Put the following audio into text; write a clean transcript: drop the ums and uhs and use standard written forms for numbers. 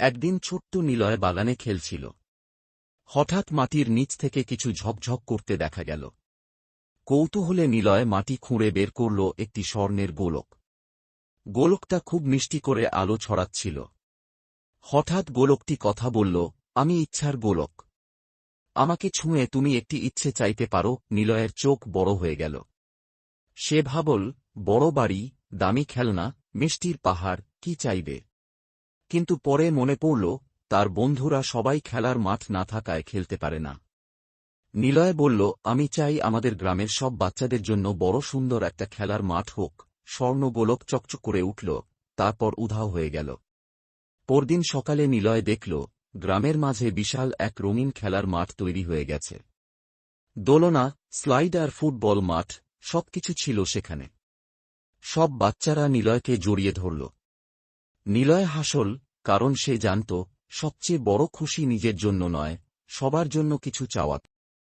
একদিন ছোট্ট নিলয় বাগানে খেলছিল। হঠাৎ মাটির নিচ থেকে কিছু ঝকঝক করতে দেখা গেল। কৌতূহলে নিলয় মাটি খুঁড়ে বের করল একটি স্বর্ণের গোলক। গোলকটা খুব মিষ্টি করে আলো ছড়াচ্ছিল। হঠাৎ গোলকটি কথা বলল, আমি ইচ্ছার গোলক। আমাকে ছুঁয়ে তুমি একটি ইচ্ছে চাইতে পারো। নিলয়ের চোখ বড় হয়ে গেল। সে ভাবল, বড় বাড়ি, দামি খেলনা, মিষ্টির পাহাড়, কি চাইবে? কিন্তু পরে মনে পড়ল, তার বন্ধুরা সবাই খেলার মাঠ না থাকায় খেলতে পারে না। নিলয় বলল, আমি চাই আমাদের গ্রামের সব বাচ্চাদের জন্য বড় সুন্দর একটা খেলার মাঠ হোক। স্বর্ণ গোলক চকচক করে উঠল, তারপর উধাও হয়ে গেল। পরদিন সকালে নিলয় দেখল, গ্রামের মাঝে বিশাল এক রঙিন খেলার মাঠ তৈরি হয়ে গেছে। দোলনা, স্লাইড আর ফুটবল মাঠ, সবকিছু ছিল সেখানে। সব বাচ্চারা নিলয়কে জড়িয়ে ধরল। নিলয় হাসল, কারণ সে জানত, সবচেয়ে বড় খুশি নিজের জন্য নয়, সবার জন্য কিছু চাওয়া।